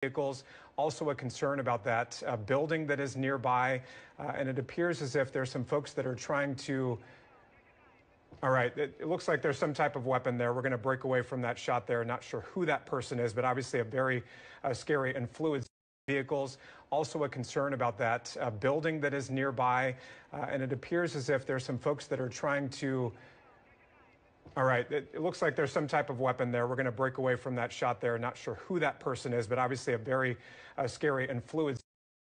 vehicles. Also a concern about that building that is nearby. And it appears as if there's some folks that are trying to. All right, it looks like there's some type of weapon there. We're going to break away from that shot there. Not sure who that person is, but obviously a very scary and fluid vehicles. Also a concern about that building that is nearby. And it appears as if there's some folks that are trying to. All right, it looks like there's some type of weapon there. We're going to break away from that shot there. Not sure who that person is, but obviously a very scary and fluid